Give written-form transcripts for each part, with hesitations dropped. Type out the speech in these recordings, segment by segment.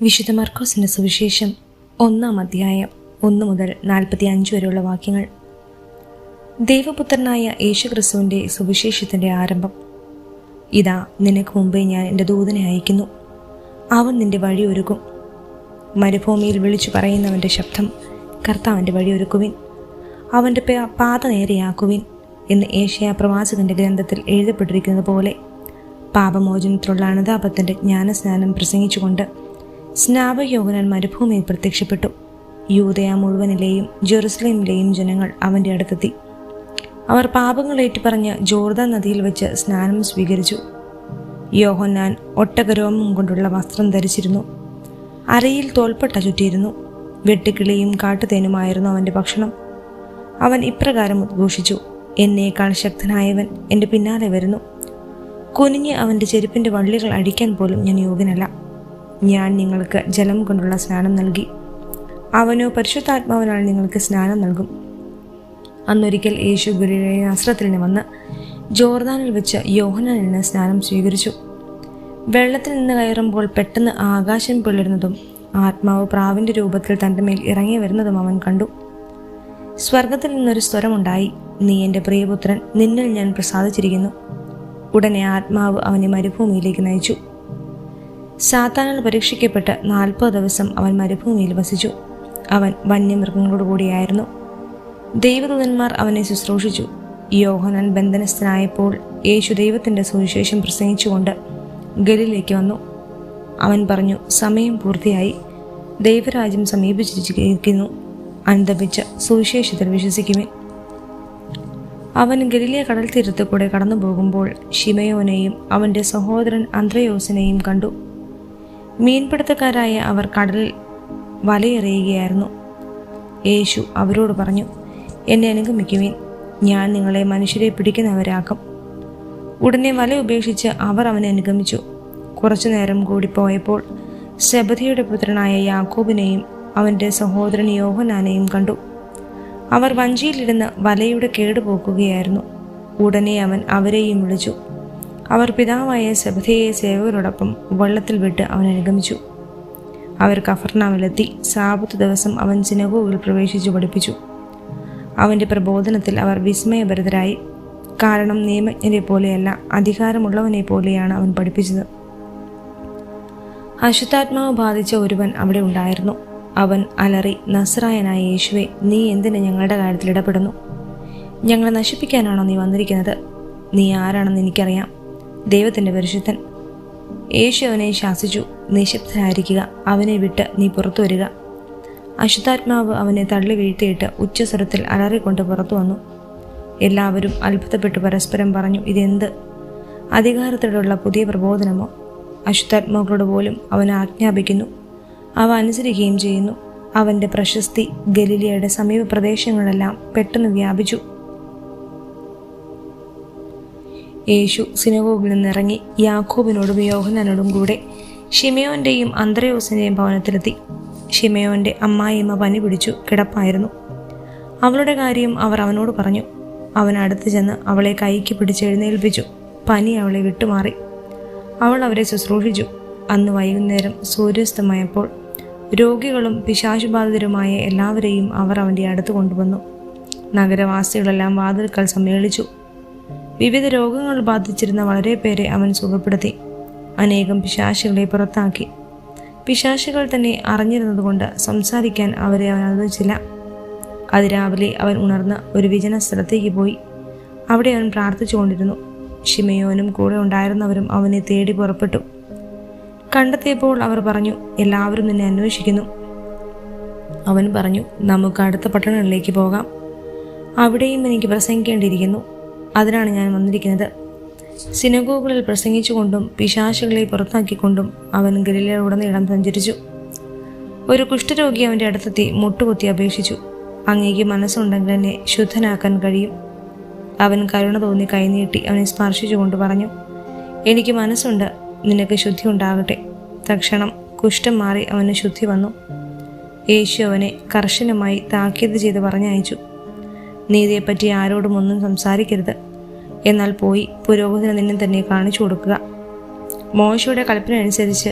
വിശുദ്ധ മർക്കോസിന്റെ സുവിശേഷം 1-ാം അധ്യായം 1 മുതൽ 45 വരെയുള്ള വാക്യങ്ങൾ. ദൈവപുത്രനായ യേശുക്രിസ്തുവിന്റെ സുവിശേഷത്തിന്റെ ആരംഭം. ഇതാ, നിനക്ക് മുമ്പേ ഞാൻ എൻ്റെ ദൂതനെ അയക്കുന്നു, അവൻ നിന്റെ വഴി ഒരുക്കും. മരുഭൂമിയിൽ വിളിച്ചു പറയുന്നവൻ്റെ ശബ്ദം, കർത്താവിൻ്റെ വഴി ഒരുക്കുവിൻ, അവൻ്റെ പാത നേരെയാക്കുവിൻ എന്ന് ഏശയ്യാ പ്രവാചകന്റെ ഗ്രന്ഥത്തിൽ എഴുതപ്പെട്ടിരിക്കുന്നത് പോലെ പാപമോചനത്തിലുള്ള അനുതാപത്തിൻ്റെ ജ്ഞാനസ്നാനം പ്രസംഗിച്ചുകൊണ്ട് സ്നാപകയോഹന്നാൻ മരുഭൂമിയിൽ പ്രത്യക്ഷപ്പെട്ടു. യൂദയ മുഴുവനിലെയും ജെറുസലേമിലെയും ജനങ്ങൾ അവൻ്റെ അടുത്തെത്തി. അവർ പാപങ്ങൾ ഏറ്റുപറഞ്ഞ് ജോർദാൻ നദിയിൽ വെച്ച് സ്നാനം സ്വീകരിച്ചു. യോഹന്നാൻ ഒട്ടകരോമം കൊണ്ടുള്ള വസ്ത്രം ധരിച്ചിരുന്നു, അരയിൽ തോൽപ്പട്ട ചുറ്റിയിരുന്നു. വെട്ടുക്കിളിയും കാട്ടുതേനുമായിരുന്നു അവൻ്റെ ഭക്ഷണം. അവൻ ഇപ്രകാരം ഉദ്ഘോഷിച്ചു, എന്നേക്കാൾ ശക്തനായവൻ എൻ്റെ പിന്നാലെ വരുന്നു. കുനിഞ്ഞ് അവൻ്റെ ചെരുപ്പിൻ്റെ വള്ളികൾ അഴിക്കാൻ പോലും ഞാൻ യോഗ്യനല്ല. ഞാൻ നിങ്ങൾക്ക് ജലം കൊണ്ടുള്ള സ്നാനം നൽകി, അവനോ പരിശുദ്ധാത്മാവിനാൽ നിങ്ങൾക്ക് സ്നാനം നൽകും. അന്നൊരിക്കൽ യേശു ഗലീലയിലെ നസ്രത്തിൽ നിന്ന് വന്ന് ജോർദാനിൽ വെച്ച് യോഹന്നാനിൽ നിന്ന് സ്നാനം സ്വീകരിച്ചു. വെള്ളത്തിൽ നിന്ന് കയറുമ്പോൾ പെട്ടെന്ന് ആകാശം പിളരുന്നതും ആത്മാവ് പ്രാവിൻ്റെ രൂപത്തിൽ തൻ്റെ മേൽ ഇറങ്ങി വരുന്നതും അവൻ കണ്ടു. സ്വർഗത്തിൽ നിന്നൊരു സ്വരമുണ്ടായി, നീ എൻ്റെ പ്രിയപുത്രൻ, നിന്നിൽ ഞാൻ പ്രസാദിച്ചിരിക്കുന്നു. ഉടനെ ആത്മാവ് അവനെ മരുഭൂമിയിലേക്ക് നയിച്ചു. സാത്താനാൽ പരീക്ഷിക്കപ്പെട്ട് 40 ദിവസം അവൻ മരുഭൂമിയിൽ വസിച്ചു. അവൻ വന്യമൃഗങ്ങളോടുകൂടിയായിരുന്നു. ദൈവദൂതന്മാർ അവനെ ശുശ്രൂഷിച്ചു. യോഹന്നാൻ ബന്ധനസ്ഥനായപ്പോൾ യേശു ദൈവത്തിൻ്റെ സുവിശേഷം പ്രസംഗിച്ചുകൊണ്ട് ഗലീലയിലേക്ക് വന്നു. അവൻ പറഞ്ഞു, സമയം പൂർത്തിയായി, ദൈവരാജ്യം സമീപിച്ചിരിക്കുന്നു, അനുതപിച്ച് സുവിശേഷത്തിൽ വിശ്വസിക്കുമേ. അവൻ ഗലീലയ കടൽ തീരത്ത് കൂടെ കടന്നു പോകുമ്പോൾ ശിമയോനെയും അവൻ്റെ സഹോദരൻ അന്ത്രയോസിനെയും കണ്ടു. മീൻപിടുത്തക്കാരായ അവർ കടലിൽ വലയെറിയുകയായിരുന്നു. യേശു അവരോട് പറഞ്ഞു, എന്നെ അനുഗമിക്കുവിൻ, ഞാൻ നിങ്ങളെ മനുഷ്യരെ പിടിക്കുന്നവരാക്കും. ഉടനെ വല ഉപേക്ഷിച്ച് അവർ അവനെ അനുഗമിച്ചു. കുറച്ചു നേരം കൂടി പോയപ്പോൾ സെബദിയുടെ പുത്രനായ യാക്കോബിനെയും അവൻ്റെ സഹോദരൻ യോഹന്നാനെയും കണ്ടു. അവർ വഞ്ചിയിലിരുന്ന് വലയുടെ കേടുപോക്കുകയായിരുന്നു. ഉടനെ അവൻ അവരെയും വിളിച്ചു. അവർ പിതാവായ സെബദിയെ സേവകരോടൊപ്പം വള്ളത്തിൽ വിട്ട് അവൻ അനുഗമിച്ചു. അവർ കഫർനാമിലെത്തി. സാബത്ത് ദിവസം അവൻ സിനഗോഗിൽ പ്രവേശിച്ചു പഠിപ്പിച്ചു. അവൻ്റെ പ്രബോധനത്തിൽ അവർ വിസ്മയഭരിതരായി. കാരണം നിയമജ്ഞരെ പോലെയല്ല, അധികാരമുള്ളവനെ പോലെയാണ് അവൻ പഠിപ്പിച്ചത്. അശുദ്ധാത്മാവ് ബാധിച്ച ഒരുവൻ അവിടെ ഉണ്ടായിരുന്നു. അവൻ അലറി, നസ്രായനായ യേശുവേ, നീ എന്തിന് ഞങ്ങളുടെ കാര്യത്തിൽ ഇടപെടുന്നു? ഞങ്ങളെ നശിപ്പിക്കാനാണോ നീ വന്നിരിക്കുന്നത്? നീ ആരാണെന്ന് എനിക്കറിയാം, ദൈവത്തിൻ്റെ പരിശുദ്ധൻ. യേശു അവനെ ശാസിച്ചു, നിശബ്ദനായിരിക്കുക, അവനെ വിട്ട് നീ പുറത്തു വരിക. അശുദ്ധാത്മാവ് അവനെ തള്ളി വീഴ്ത്തിയിട്ട് ഉച്ചസ്വരത്തിൽ അലറിക്കൊണ്ട് പുറത്തു വന്നു. എല്ലാവരും അത്ഭുതപ്പെട്ട് പരസ്പരം പറഞ്ഞു, ഇതെന്ത് അധികാരത്തോടുള്ള പുതിയ പ്രബോധനമോ? അശുദ്ധാത്മാക്കളോട് പോലും അവൻ ആജ്ഞാപിക്കുന്നു, അവ അനുസരിക്കുകയും ചെയ്യുന്നു. അവൻ്റെ പ്രശസ്തി ഗലീലയുടെ സമീപ പ്രദേശങ്ങളിലെല്ലാം പെട്ടെന്ന് വ്യാപിച്ചു. യേശു സിനഗോഗിൽ നിന്നിറങ്ങി യാക്കോബിനോടും യോഹന്നാനോടും കൂടെ ശിമയോൻ്റെയും അന്ത്രയോസിൻ്റെയും ഭവനത്തിലെത്തി. ശിമയോൻ്റെ അമ്മായിയമ്മ പനി പിടിച്ചു കിടപ്പായിരുന്നു. അവളുടെ കാര്യം അവർ അവനോട് പറഞ്ഞു. അവൻ അടുത്ത് ചെന്ന് അവളെ കൈക്ക് പിടിച്ച് എഴുന്നേൽപ്പിച്ചു. പനി അവളെ വിട്ടുമാറി. അവൾ അവരെ ശുശ്രൂഷിച്ചു. അന്ന് വൈകുന്നേരം സൂര്യാസ്തമയപ്പോൾ രോഗികളും പിശാചുബാധിതരുമായ എല്ലാവരെയും അവർ അവൻ്റെ അടുത്ത് കൊണ്ടുവന്നു. നഗരവാസികളെല്ലാം വാതിൽക്കൽ സമ്മേളിച്ചു. വിവിധ രോഗങ്ങൾ ബാധിച്ചിരുന്ന വളരെ പേരെ അവൻ സുഖപ്പെടുത്തി. അനേകം പിശാചുകളെ പുറത്താക്കി. പിശാചുകൾ തന്നെ അറിഞ്ഞിരുന്നതുകൊണ്ട് സംസാരിക്കാൻ അവരെ അവൻ അനുവദിച്ചില്ല. അതിരാവിലെ അവൻ ഉണർന്ന് ഒരു വിജന സ്ഥലത്തേക്ക് പോയി. അവിടെ അവൻ പ്രാർത്ഥിച്ചുകൊണ്ടിരുന്നു. ശിമയോനും കൂടെ ഉണ്ടായിരുന്നവരും അവനെ തേടി പുറപ്പെട്ടു. കണ്ടെത്തിയപ്പോൾ അവർ പറഞ്ഞു, എല്ലാവരും നിന്നെ അന്വേഷിക്കുന്നു. അവൻ പറഞ്ഞു, നമുക്ക് അടുത്ത പട്ടണങ്ങളിലേക്ക് പോകാം, അവിടെയും എനിക്ക് പ്രസംഗിക്കേണ്ടിയിരിക്കുന്നു. അതിനാണ് ഞാൻ വന്നിരിക്കുന്നത്. സിനഗോഗുകളിൽ പ്രസംഗിച്ചുകൊണ്ടും പിശാചുകളെ പുറത്താക്കിക്കൊണ്ടും അവൻ ഗലീലയിലുടനീളം സഞ്ചരിച്ചു. ഒരു കുഷ്ഠരോഗി അവൻ്റെ അടുത്തെത്തി മുട്ടുകുത്തി അപേക്ഷിച്ചു, അങ്ങേക്ക് മനസ്സുണ്ടെങ്കിൽ എന്നെ ശുദ്ധനാക്കാൻ കഴിയും. അവൻ കരുണ തോന്നി കൈനീട്ടി അവനെ സ്പർശിച്ചുകൊണ്ട് പറഞ്ഞു, എനിക്ക് മനസ്സുണ്ട്, നിനക്ക് ശുദ്ധി ഉണ്ടാകട്ടെ. തക്ഷണം കുഷ്ഠം മാറി അവന് ശുദ്ധി വന്നു. യേശു അവനെ കർശനമായി താക്കീത് ചെയ്ത് പറഞ്ഞയച്ചു. നീതിയെപ്പറ്റി ആരോടും ഒന്നും സംസാരിക്കരുത്, എന്നാൽ പോയി പുരോഹിതന് നിന്നെ തന്നെ കാണിച്ചു കൊടുക്കുക. മോശയുടെ കൽപ്പന അനുസരിച്ച്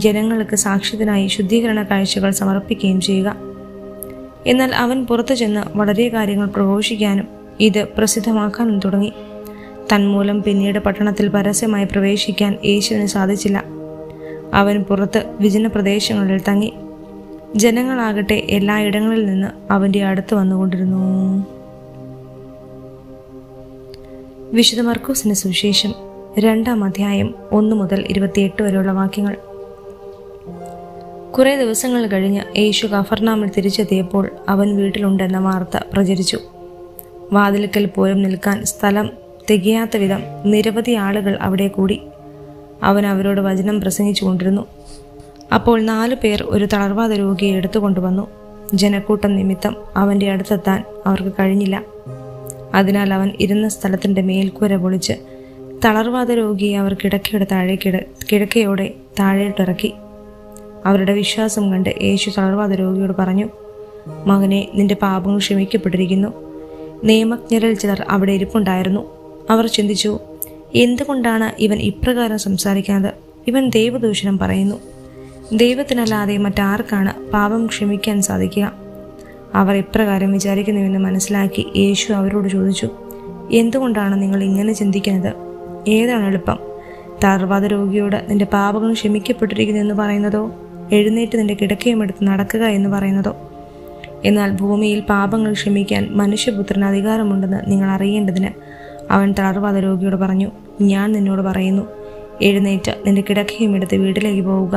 ജനങ്ങൾക്ക് സാക്ഷ്യത്തിനായി ശുദ്ധീകരണ കാഴ്ചകൾ സമർപ്പിക്കുകയും ചെയ്യുക. എന്നാൽ അവൻ പുറത്തു ചെന്ന് വളരെ കാര്യങ്ങൾ പ്രഘോഷിക്കാനും ഇത് പ്രസിദ്ധമാക്കാനും തുടങ്ങി. തന്മൂലം പിന്നീട് പട്ടണത്തിൽ പരസ്യമായി പ്രവേശിക്കാൻ യേശുവിന് സാധിച്ചില്ല. അവൻ പുറത്ത് വിജന പ്രദേശങ്ങളിൽ തങ്ങി. ജനങ്ങളാകട്ടെ എല്ലായിടങ്ങളിൽ നിന്ന് അവൻ്റെ അടുത്ത് വന്നുകൊണ്ടിരുന്നു. വിശുദ്ധ മർക്കോസിന്റെ സുവിശേഷം 2-ാം അധ്യായം 1 മുതൽ 28 വരെയുള്ള വാക്യങ്ങൾ. കുറേ ദിവസങ്ങൾ കഴിഞ്ഞ് യേശു കഫർനാമിൽ തിരിച്ചെത്തിയപ്പോൾ അവൻ വീട്ടിലുണ്ടെന്ന വാർത്ത പ്രചരിച്ചു. വാതിൽക്കൽ പോലും നിൽക്കാൻ സ്ഥലം തികയാത്ത വിധം നിരവധി ആളുകൾ അവിടെ കൂടി. അവൻ അവരോട് വചനം പ്രസംഗിച്ചു കൊണ്ടിരുന്നു. അപ്പോൾ 4 പേർ ഒരു തളർവാദ രോഗിയെ എടുത്തുകൊണ്ടുവന്നു. ജനക്കൂട്ടം നിമിത്തം അവൻ്റെ അടുത്തെത്താൻ അവർക്ക് കഴിഞ്ഞില്ല. അതിനാൽ അവൻ ഇരുന്ന സ്ഥലത്തിൻ്റെ മേൽക്കൂര പൊളിച്ച് തളർവാദ രോഗിയെ അവർ കിടക്കയോടെ താഴേട്ടിറക്കി. അവരുടെ വിശ്വാസം കണ്ട് യേശു തളർവാദ രോഗിയോട് പറഞ്ഞു, മകനെ, നിന്റെ പാപങ്ങൾ ക്ഷമിക്കപ്പെട്ടിരിക്കുന്നു. നിയമജ്ഞരിൽ ചിലർ അവിടെ ഇരിപ്പുണ്ടായിരുന്നു. അവർ ചിന്തിച്ചു, എന്തുകൊണ്ടാണ് ഇവൻ ഇപ്രകാരം സംസാരിക്കുന്നത്? ഇവൻ ദൈവദൂഷണം പറയുന്നു. ദൈവത്തിനല്ലാതെ മറ്റാർക്കാണ് പാപം ക്ഷമിക്കാൻ സാധിക്കുക? അവർ ഇപ്രകാരം വിചാരിക്കുന്നുവെന്ന് മനസ്സിലാക്കി യേശു അവരോട് ചോദിച്ചു, എന്തുകൊണ്ടാണ് നിങ്ങൾ ഇങ്ങനെ ചിന്തിക്കുന്നത്? ഏതാണ് എളുപ്പം, തളർവാദ രോഗിയോട് നിന്റെ പാപങ്ങൾ ക്ഷമിക്കപ്പെട്ടിരിക്കുന്നു എന്ന് പറയുന്നതോ, എഴുന്നേറ്റ് നിന്റെ കിടക്കയും എടുത്ത് നടക്കുക എന്ന് പറയുന്നതോ? എന്നാൽ ഭൂമിയിൽ പാപങ്ങൾ ക്ഷമിക്കാൻ മനുഷ്യപുത്രന് അധികാരമുണ്ടെന്ന് നിങ്ങൾ അറിയേണ്ടതിന് അവൻ തളർവാദ രോഗിയോട് പറഞ്ഞു, ഞാൻ നിന്നോട് പറയുന്നു, എഴുന്നേറ്റ് നിന്റെ കിടക്കയും എടുത്ത് വീട്ടിലേക്ക് പോവുക.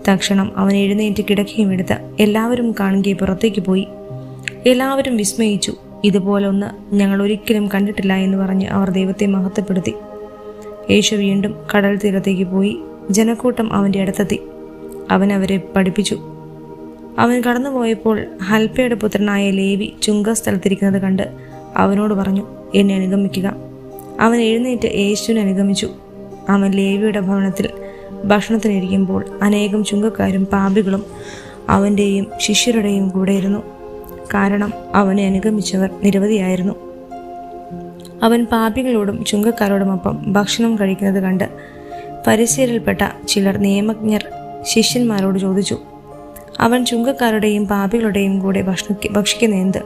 തക്ഷണം അവൻ എഴുന്നേറ്റ് കിടക്കയും എടുത്ത് എല്ലാവരും കാണുകെ പുറത്തേക്ക് പോയി. എല്ലാവരും വിസ്മയിച്ചു. ഇതുപോലൊന്ന് ഞങ്ങൾ ഒരിക്കലും കണ്ടിട്ടില്ല എന്ന് പറഞ്ഞ് അവർ ദൈവത്തെ മഹത്വപ്പെടുത്തി. യേശു വീണ്ടും കടൽ തീരത്തേക്ക് പോയി. ജനക്കൂട്ടം അവൻ്റെ അടുത്തെത്തി. അവൻ അവരെ പഠിപ്പിച്ചു. അവൻ കടന്നുപോയപ്പോൾ ഹൽപ്പയുടെ പുത്രനായ ലേവി ചുങ്കസ്ഥലത്തിരിക്കുന്നത് കണ്ട് അവനോട് പറഞ്ഞു, എന്നെ അനുഗമിക്കുക. അവൻ എഴുന്നേറ്റ് യേശുവിനെ അനുഗമിച്ചു. അവൻ ലേവിയുടെ ഭവനത്തിൽ ഭക്ഷണത്തിനിരിക്കുമ്പോൾ അനേകം ചുങ്കക്കാരും പാപികളും അവൻ്റെയും ശിഷ്യരുടെയും കൂടെ ഇരുന്നു. കാരണം അവനെ അനുഗമിച്ചവർ നിരവധിയായിരുന്നു. അവൻ പാപികളോടും ചുങ്കക്കാരോടുമൊപ്പം ഭക്ഷണം കഴിക്കുന്നത് കണ്ട് ഫരിസേയരിൽപ്പെട്ട ചിലർ നിയമജ്ഞർ ശിഷ്യന്മാരോട് ചോദിച്ചു, അവൻ ചുങ്കക്കാരുടെയും പാപികളുടെയും കൂടെ ഭക്ഷിക്കുന്ന എന്ത്?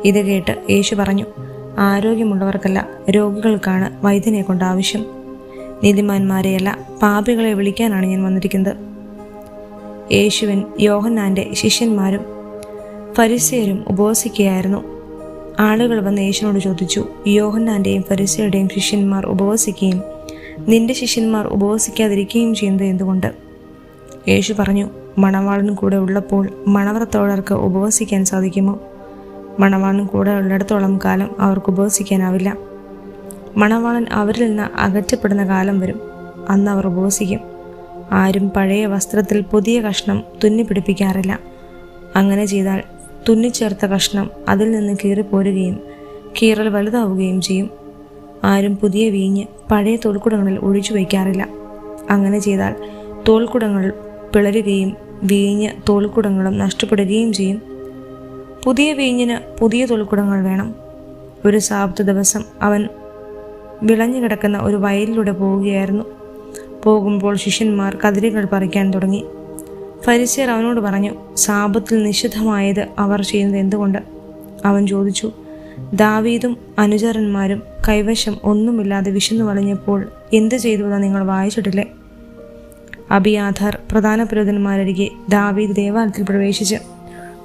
ഇത് കേട്ട് യേശു പറഞ്ഞു, ആരോഗ്യമുള്ളവർക്കല്ല, രോഗികൾക്കാണ് വൈദ്യനെ കൊണ്ട് ആവശ്യം. നീതിമാന്മാരെയല്ല, പാപികളെ വിളിക്കാനാണ് ഞാൻ വന്നിരിക്കുന്നത്. യേശുവിൻ യോഹന്നാൻ്റെ ശിഷ്യന്മാരും ഫരിസേയരും ഉപവസിക്കുകയായിരുന്നു. ആളുകൾ വന്ന് യേശുവിനോട് ചോദിച്ചു, യോഹന്നാൻ്റെയും ഫരിസേയരുടെയും ശിഷ്യന്മാർ ഉപവസിക്കുകയും നിന്റെ ശിഷ്യന്മാർ ഉപവസിക്കാതിരിക്കുകയും ചെയ്യുന്നത് എന്തുകൊണ്ട്? യേശു പറഞ്ഞു, മണവാളൻ കൂടെ ഉള്ളപ്പോൾ മണവറത്തോടർക്ക് ഉപവസിക്കാൻ സാധിക്കുമോ? മണവാളൻ കൂടെ ഉള്ളിടത്തോളം കാലം അവർക്ക് ഉപവസിക്കാനാവില്ല. മണവാളൻ അവരിൽ നിന്ന് അകറ്റപ്പെടുന്ന കാലം വരും, അന്ന് അവർ ഉപവസിക്കും. ആരും പഴയ വസ്ത്രത്തിൽ പുതിയ കഷ്ണം തുന്നിപ്പിടിപ്പിക്കാറില്ല. അങ്ങനെ ചെയ്താൽ തുന്നിച്ചേർത്ത കഷ്ണം അതിൽ നിന്ന് കീറിപ്പോരുകയും കീറൽ വലുതാവുകയും ചെയ്യും. ആരും പുതിയ വീഞ്ഞ് പഴയ തോൽക്കുടങ്ങളിൽ ഒഴിച്ചു വയ്ക്കാറില്ല. അങ്ങനെ ചെയ്താൽ തോൽക്കുടങ്ങൾ പിളരുകയും വീഞ്ഞ് തോൽക്കുടങ്ങളും നഷ്ടപ്പെടുകയും ചെയ്യും. പുതിയ വീഞ്ഞിന് പുതിയ തോൽക്കുടങ്ങൾ വേണം. ഒരു സാബത്ത് ദിവസം അവൻ വിളഞ്ഞു കിടക്കുന്ന ഒരു വയലിലൂടെ പോവുകയായിരുന്നു. പോകുമ്പോൾ ശിഷ്യന്മാർ കതിരുകൾ പറിക്കാൻ തുടങ്ങി. ഫരിസേയർ അവനോട് പറഞ്ഞു, സാബത്തിൽ നിഷിദ്ധമായത് അവർ ചെയ്യുന്നത് എന്തുകൊണ്ട്? അവൻ ചോദിച്ചു, ദാവീദും അനുചരന്മാരും കൈവശം ഒന്നുമില്ലാതെ വിശന്നു വലഞ്ഞപ്പോൾ എന്ത് ചെയ്തുവെന്ന് നിങ്ങൾ വായിച്ചിട്ടില്ലേ? അബിയാഥാർ പ്രധാന പുരോഹിതന്മാരരികെ ദാവീദ് ദേവാലയത്തിൽ പ്രവേശിച്ച്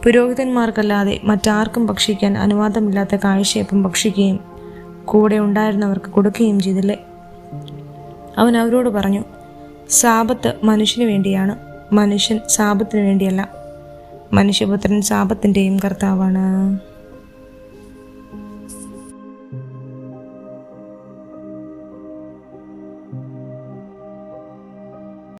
പുരോഹിതന്മാർക്കല്ലാതെ മറ്റാർക്കും ഭക്ഷിക്കാൻ അനുവാദമില്ലാത്ത കാഴ്ചയപ്പം ഭക്ഷിക്കുകയും കൂടെ ഉണ്ടായിരുന്നവർക്ക് കൊടുക്കുകയും ചെയ്തില്ലേ? അവൻ അവരോട് പറഞ്ഞു, സാബത്ത് മനുഷ്യന് വേണ്ടിയാണ്, മനുഷ്യൻ സാബത്തിന് വേണ്ടിയല്ല. മനുഷ്യപുത്രൻ സാബത്തിൻ്റെയും കർത്താവാണ്.